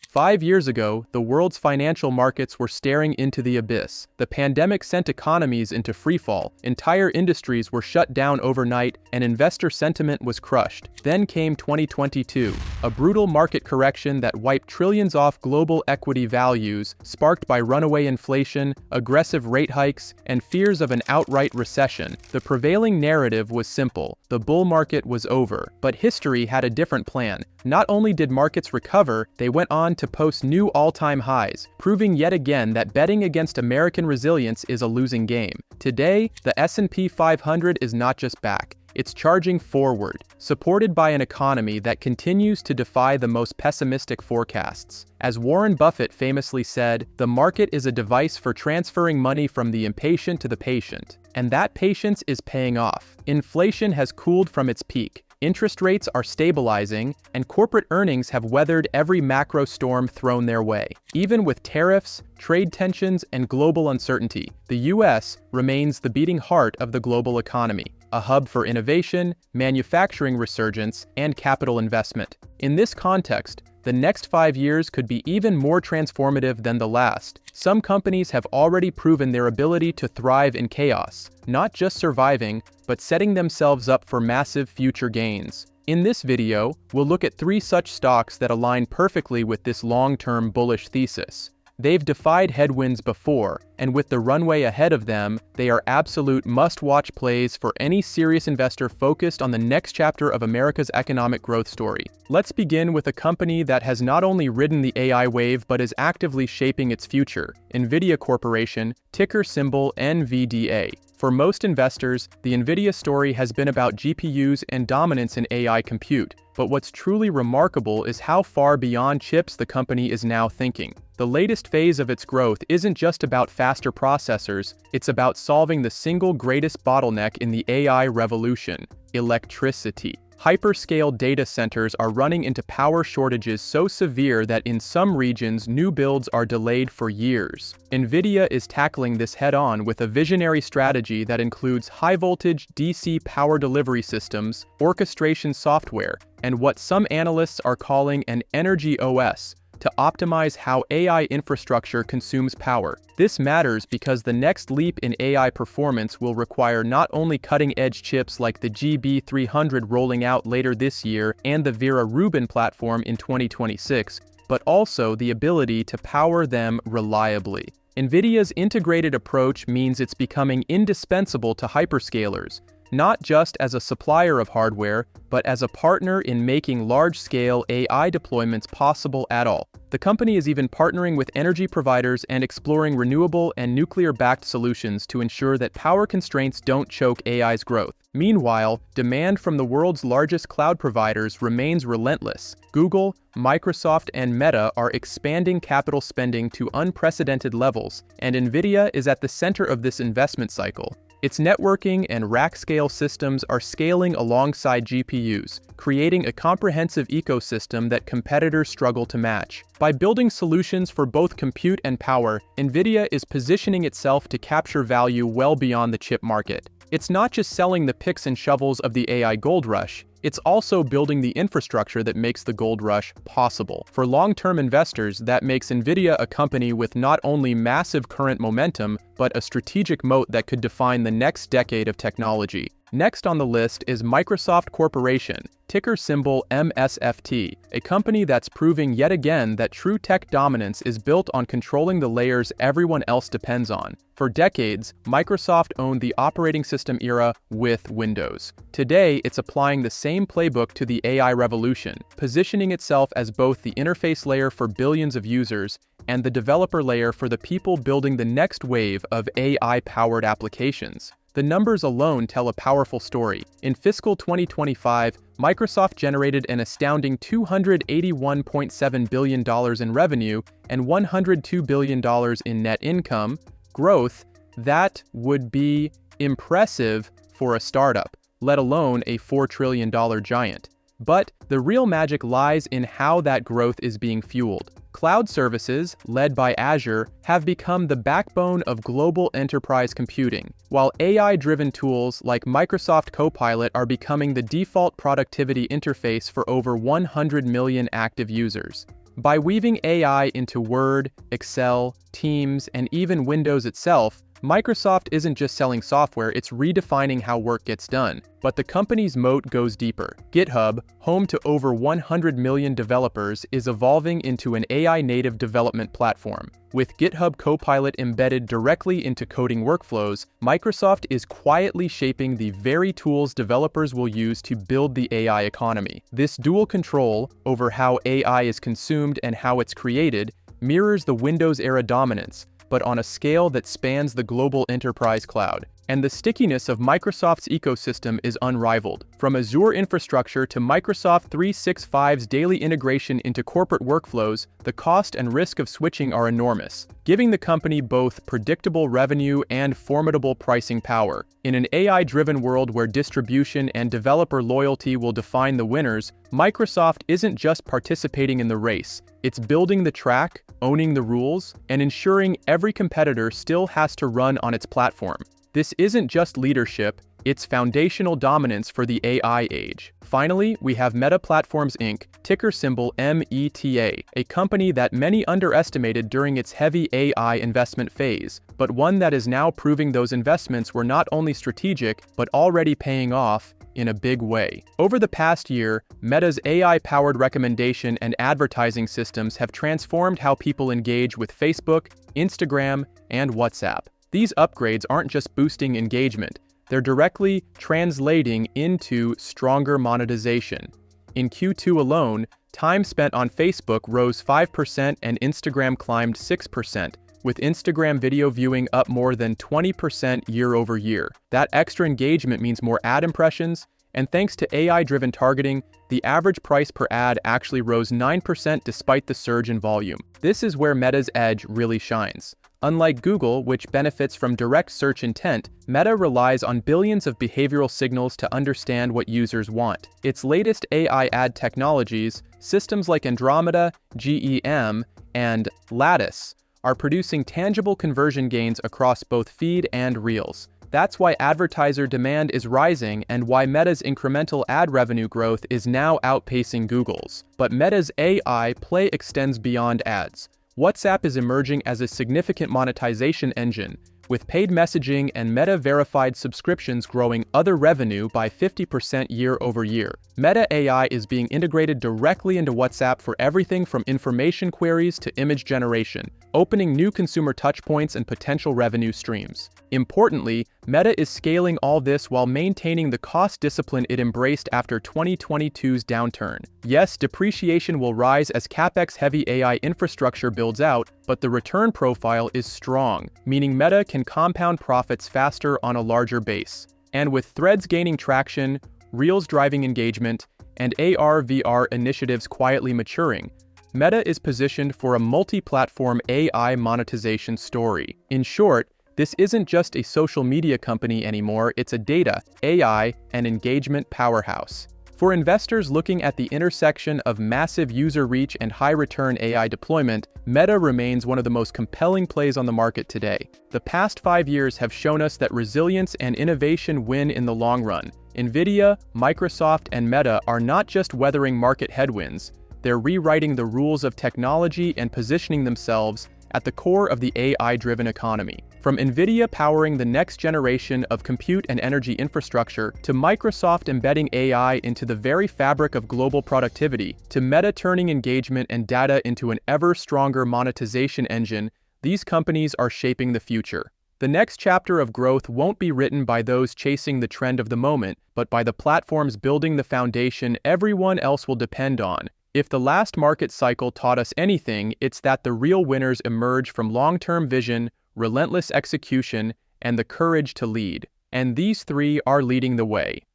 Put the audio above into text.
5 years ago, the world's financial markets were staring into the abyss. The pandemic sent economies into freefall, entire industries were shut down overnight, and investor sentiment was crushed. Then came 2022, a brutal market correction that wiped trillions off global equity values, sparked by runaway inflation, aggressive rate hikes, and fears of an outright recession. The prevailing narrative was simple: the bull market was over. But history had a different plan. Not only did markets recover, they went on to post new all-time highs, proving yet again that betting against American resilience is a losing game. Today, the S&P 500 is not just back. It's charging forward, supported by an economy that continues to defy the most pessimistic forecasts. As Warren Buffett famously said, the market is a device for transferring money from the impatient to the patient. And that patience is paying off. Inflation has cooled from its peak. Interest rates are stabilizing, and corporate earnings have weathered every macro storm thrown their way. Even with tariffs, trade tensions, and global uncertainty, the US remains the beating heart of the global economy, a hub for innovation, manufacturing resurgence, and capital investment. In this context, the next 5 years could be even more transformative than the last. Some companies have already proven their ability to thrive in chaos, not just surviving, but setting themselves up for massive future gains. In this video, we'll look at 3 such stocks that align perfectly with this long-term bullish thesis. They've defied headwinds before, and with the runway ahead of them, they are absolute must-watch plays for any serious investor focused on the next chapter of America's economic growth story. Let's begin with a company that has not only ridden the AI wave but is actively shaping its future: Nvidia Corporation, ticker symbol NVDA. For most investors, the Nvidia story has been about GPUs and dominance in AI compute. But what's truly remarkable is how far beyond chips the company is now thinking. The latest phase of its growth isn't just about faster processors, it's about solving the single greatest bottleneck in the AI revolution: electricity. Hyperscale data centers are running into power shortages so severe that in some regions new builds are delayed for years. Nvidia is tackling this head-on with a visionary strategy that includes high-voltage DC power delivery systems, orchestration software, and what some analysts are calling an energy OS, to optimize how AI infrastructure consumes power. This matters because the next leap in AI performance will require not only cutting-edge chips like the GB300 rolling out later this year and the Vera Rubin platform in 2026, but also the ability to power them reliably. Nvidia's integrated approach means it's becoming indispensable to hyperscalers, not just as a supplier of hardware, but as a partner in making large-scale AI deployments possible at all. The company is even partnering with energy providers and exploring renewable and nuclear-backed solutions to ensure that power constraints don't choke AI's growth. Meanwhile, demand from the world's largest cloud providers remains relentless. Google, Microsoft, and Meta are expanding capital spending to unprecedented levels, and Nvidia is at the center of this investment cycle. Its networking and rack-scale systems are scaling alongside GPUs, creating a comprehensive ecosystem that competitors struggle to match. By building solutions for both compute and power, Nvidia is positioning itself to capture value well beyond the chip market. It's not just selling the picks and shovels of the AI gold rush, it's also building the infrastructure that makes the gold rush possible. For long-term investors, that makes Nvidia a company with not only massive current momentum, but a strategic moat that could define the next decade of technology. Next on the list is Microsoft Corporation, ticker symbol MSFT, a company that's proving yet again that true tech dominance is built on controlling the layers everyone else depends on. For decades, Microsoft owned the operating system era with Windows. Today, it's applying the same playbook to the AI revolution, positioning itself as both the interface layer for billions of users and the developer layer for the people building the next wave of AI-powered applications. The numbers alone tell a powerful story. In fiscal 2025, Microsoft generated an astounding $281.7 billion in revenue and $102 billion in net income. Growth that would be impressive for a startup, let alone a $4 trillion giant. But the real magic lies in how that growth is being fueled. Cloud services, led by Azure, have become the backbone of global enterprise computing, while AI-driven tools like Microsoft Copilot are becoming the default productivity interface for over 100 million active users. By weaving AI into Word, Excel, Teams, and even Windows itself, Microsoft isn't just selling software, it's redefining how work gets done. But the company's moat goes deeper. GitHub, home to over 100 million developers, is evolving into an AI-native development platform. With GitHub Copilot embedded directly into coding workflows, Microsoft is quietly shaping the very tools developers will use to build the AI economy. This dual control over how AI is consumed and how it's created mirrors the Windows-era dominance, but on a scale that spans the global enterprise cloud. And the stickiness of Microsoft's ecosystem is unrivaled. From Azure infrastructure to Microsoft 365's daily integration into corporate workflows, the cost and risk of switching are enormous, giving the company both predictable revenue and formidable pricing power. In an AI-driven world where distribution and developer loyalty will define the winners, Microsoft isn't just participating in the race, it's building the track, owning the rules, and ensuring every competitor still has to run on its platform. This isn't just leadership, it's foundational dominance for the AI age. Finally, we have Meta Platforms Inc., ticker symbol META, a company that many underestimated during its heavy AI investment phase, but one that is now proving those investments were not only strategic, but already paying off in a big way. Over the past year, Meta's AI-powered recommendation and advertising systems have transformed how people engage with Facebook, Instagram, and WhatsApp. These upgrades aren't just boosting engagement, they're directly translating into stronger monetization. In Q2 alone, time spent on Facebook rose 5% and Instagram climbed 6%, with Instagram video viewing up more than 20% year over year. That extra engagement means more ad impressions, and thanks to AI-driven targeting, the average price per ad actually rose 9% despite the surge in volume. This is where Meta's edge really shines. Unlike Google, which benefits from direct search intent, Meta relies on billions of behavioral signals to understand what users want. Its latest AI ad technologies, systems like Andromeda, GEM, and Lattice, are producing tangible conversion gains across both feed and Reels. That's why advertiser demand is rising and why Meta's incremental ad revenue growth is now outpacing Google's. But Meta's AI play extends beyond ads. WhatsApp is emerging as a significant monetization engine, with paid messaging and Meta-verified subscriptions growing other revenue by 50% year over year. Meta AI is being integrated directly into WhatsApp for everything from information queries to image generation, opening new consumer touchpoints and potential revenue streams. Importantly, Meta is scaling all this while maintaining the cost discipline it embraced after 2022's downturn. Yes, depreciation will rise as CapEx-heavy AI infrastructure builds out, but the return profile is strong, meaning Meta can compound profits faster on a larger base. And with Threads gaining traction, Reels driving engagement, and AR/VR initiatives quietly maturing, Meta is positioned for a multi-platform AI monetization story. In short, this isn't just a social media company anymore, it's a data, AI, and engagement powerhouse. For investors looking at the intersection of massive user reach and high-return AI deployment, Meta remains one of the most compelling plays on the market today. The past 5 years have shown us that resilience and innovation win in the long run. Nvidia, Microsoft, and Meta are not just weathering market headwinds, they're rewriting the rules of technology and positioning themselves at the core of the AI-driven economy. From Nvidia powering the next generation of compute and energy infrastructure, to Microsoft embedding AI into the very fabric of global productivity, to Meta turning engagement and data into an ever-stronger monetization engine, these companies are shaping the future. The next chapter of growth won't be written by those chasing the trend of the moment, but by the platforms building the foundation everyone else will depend on. If the last market cycle taught us anything, it's that the real winners emerge from long-term vision, relentless execution, and the courage to lead. And these three are leading the way.